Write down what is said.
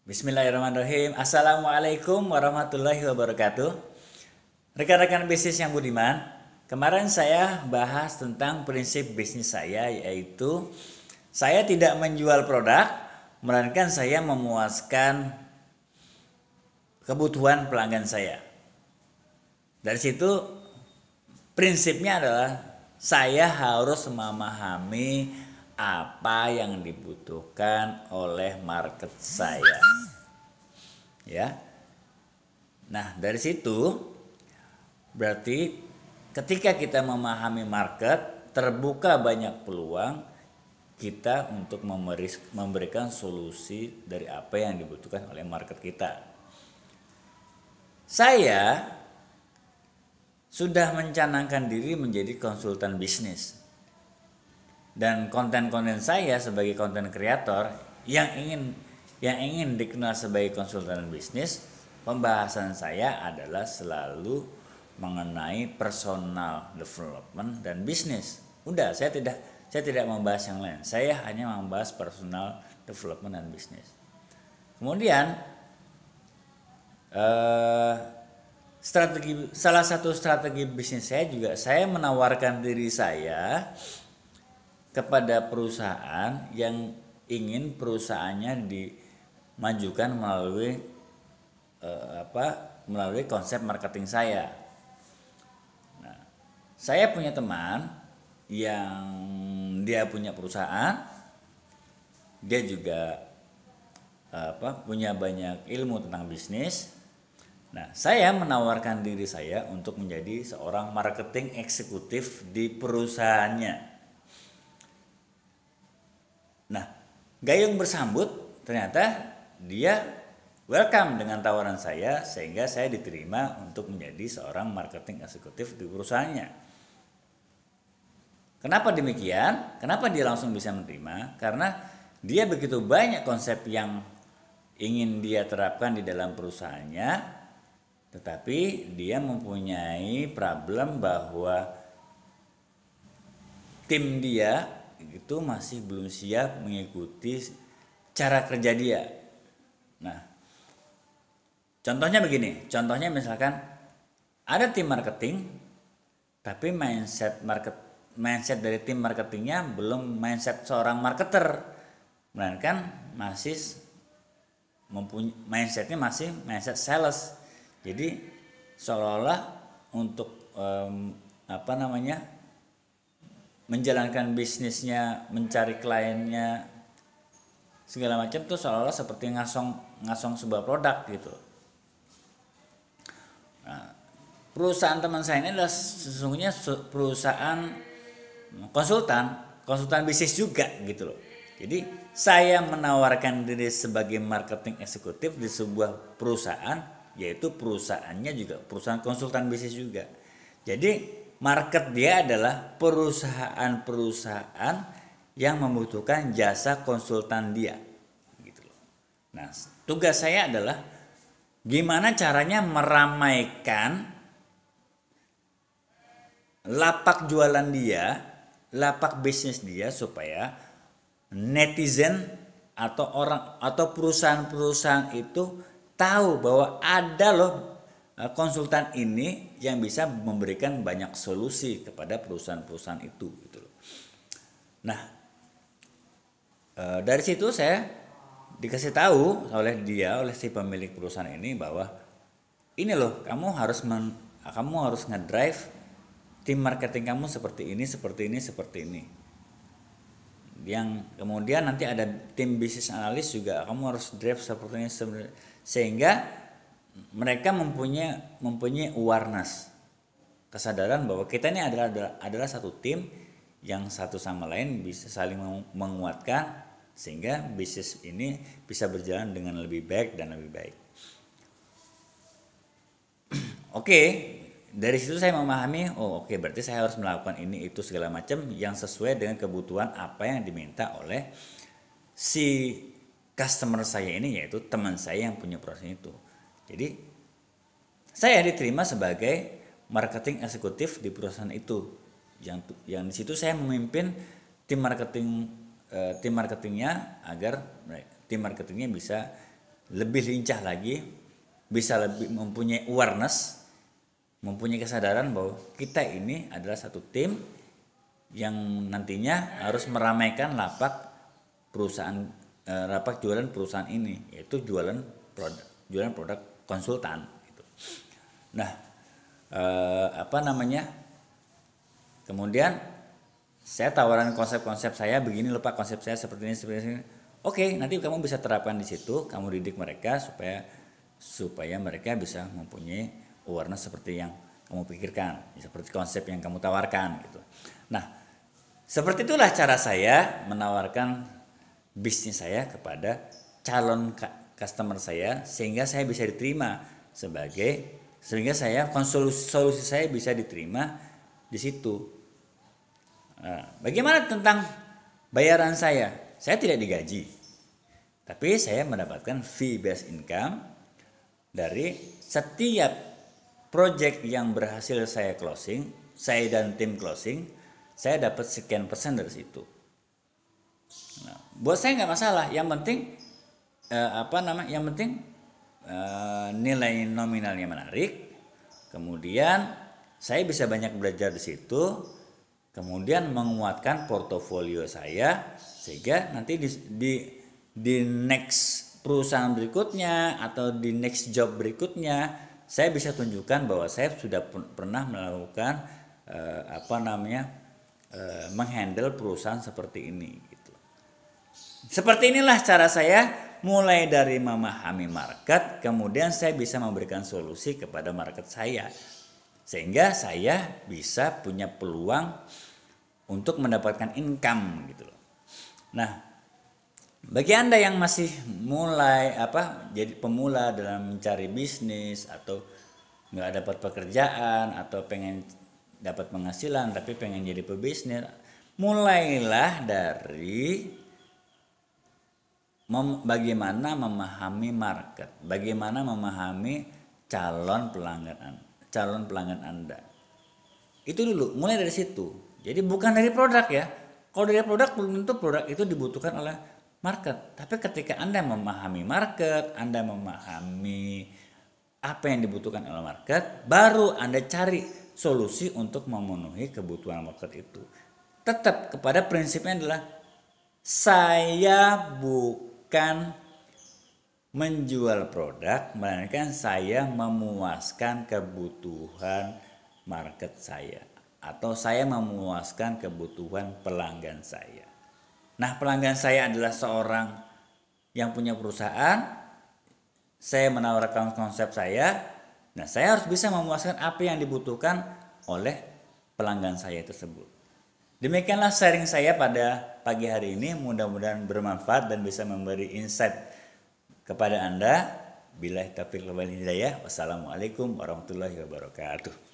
Bismillahirrahmanirrahim. Assalamualaikum warahmatullahi wabarakatuh. Rekan-rekan bisnis yang budiman, kemarin saya bahas tentang prinsip bisnis saya, yaitu saya tidak menjual produk, melainkan saya memuaskan kebutuhan pelanggan saya. Dari situ prinsipnya adalah saya harus memahami apa yang dibutuhkan oleh market saya. Ya. Nah, dari situ berarti ketika kita memahami market, terbuka banyak peluang kita untuk memberikan solusi dari apa yang dibutuhkan oleh market kita. Saya sudah mencanangkan diri menjadi konsultan bisnis. Dan konten-konten saya sebagai konten kreator yang ingin dikenal sebagai konsultan bisnis, pembahasan saya adalah selalu mengenai personal development dan bisnis. Udah, saya tidak membahas yang lain. Saya hanya membahas personal development dan bisnis. Kemudian salah satu strategi bisnis saya juga, saya menawarkan diri saya kepada perusahaan yang ingin perusahaannya dimajukan melalui konsep marketing saya. Nah, saya punya teman yang dia punya perusahaan, dia juga punya banyak ilmu tentang bisnis. Nah, saya menawarkan diri saya untuk menjadi seorang marketing eksekutif di perusahaannya. Nah, gayung bersambut, ternyata dia welcome dengan tawaran saya, sehingga saya diterima untuk menjadi seorang marketing eksekutif di perusahaannya. Kenapa demikian? Kenapa dia langsung bisa menerima? Karena dia begitu banyak konsep yang ingin dia terapkan di dalam perusahaannya, tetapi dia mempunyai problem bahwa tim dia itu masih belum siap mengikuti cara kerja dia. Nah, contohnya begini, misalkan ada tim marketing, tapi mindset dari tim marketingnya belum mindset seorang marketer, melainkan masih mempunyai mindsetnya masih mindset sales. Jadi seolah-olah untuk menjalankan bisnisnya, mencari kliennya, segala macam tuh seolah-olah seperti ngasong sebuah produk gitu. Nah, perusahaan teman saya ini adalah sesungguhnya perusahaan konsultan bisnis juga gitu loh. Jadi saya menawarkan diri sebagai marketing eksekutif di sebuah perusahaan, yaitu perusahaannya juga perusahaan konsultan bisnis juga. Jadi market dia adalah perusahaan-perusahaan yang membutuhkan jasa konsultan dia, gitu loh. Nah, tugas saya adalah gimana caranya meramaikan lapak jualan dia, lapak bisnis dia, supaya netizen atau perusahaan-perusahaan itu tahu bahwa ada loh konsultan ini yang bisa memberikan banyak solusi kepada perusahaan-perusahaan itu gitu loh. Nah, dari situ saya dikasih tahu oleh si pemilik perusahaan ini bahwa ini loh, kamu harus ngedrive tim marketing kamu seperti ini. Yang kemudian nanti ada tim bisnis analis juga, kamu harus drive seperti ini, sehingga mereka mempunyai awareness, kesadaran bahwa kita ini adalah satu tim yang satu sama lain bisa saling menguatkan, sehingga bisnis ini bisa berjalan dengan lebih baik dan lebih baik. Oke, dari situ saya memahami, berarti saya harus melakukan ini itu segala macam yang sesuai dengan kebutuhan apa yang diminta oleh si customer saya ini, yaitu teman saya yang punya perusahaan itu. Jadi saya diterima sebagai marketing eksekutif di perusahaan itu, yang di situ saya memimpin tim marketingnya agar tim marketingnya bisa lebih lincah lagi, bisa lebih mempunyai awareness, mempunyai kesadaran bahwa kita ini adalah satu tim yang nantinya harus meramaikan lapak perusahaan, lapak jualan perusahaan ini, yaitu jualan produk konsultan gitu. Nah, kemudian saya tawaran konsep-konsep saya begini loh Pak, konsep saya seperti ini. Oke, nanti kamu bisa terapkan di situ, kamu didik mereka supaya mereka bisa mempunyai awareness seperti yang kamu pikirkan, seperti konsep yang kamu tawarkan gitu. Nah, seperti itulah cara saya menawarkan bisnis saya kepada calon customer saya, sehingga saya bisa diterima sehingga solusi saya bisa diterima di situ. Nah, bagaimana tentang bayaran saya? Saya tidak digaji, tapi saya mendapatkan fee based income dari setiap project yang berhasil saya closing, saya dan tim closing, saya dapat sekian persen dari situ. Nah, buat saya nggak masalah, yang penting nilai nominalnya menarik, kemudian saya bisa banyak belajar di situ, kemudian menguatkan portofolio saya sehingga nanti di next perusahaan berikutnya atau di next job berikutnya saya bisa tunjukkan bahwa saya sudah pernah melakukan menghandle perusahaan seperti ini gitu. Seperti inilah cara saya mulai dari memahami market, kemudian saya bisa memberikan solusi kepada market saya, sehingga saya bisa punya peluang untuk mendapatkan income gitu loh. Nah, bagi Anda yang masih jadi pemula dalam mencari bisnis atau nggak dapat pekerjaan atau pengen dapat penghasilan tapi pengen jadi pebisnis, mulailah dari bagaimana memahami market, bagaimana memahami calon pelanggan Anda. Itu dulu, mulai dari situ. Jadi bukan dari produk ya. Kalau dari produk belum tentu produk itu dibutuhkan oleh market. Tapi ketika Anda memahami market, Anda memahami apa yang dibutuhkan oleh market, baru Anda cari solusi untuk memenuhi kebutuhan market itu. Tetap kepada prinsipnya adalah saya bukan menjual produk, melainkan saya memuaskan kebutuhan market saya, atau saya memuaskan kebutuhan pelanggan saya. Nah, pelanggan saya adalah seorang yang punya perusahaan, saya menawarkan konsep saya, nah saya harus bisa memuaskan apa yang dibutuhkan oleh pelanggan saya tersebut. Demikianlah sharing saya pada pagi hari ini, mudah-mudahan bermanfaat dan bisa memberi insight kepada Anda. Billahi taufiq wal hidayah. Wassalamualaikum warahmatullahi wabarakatuh.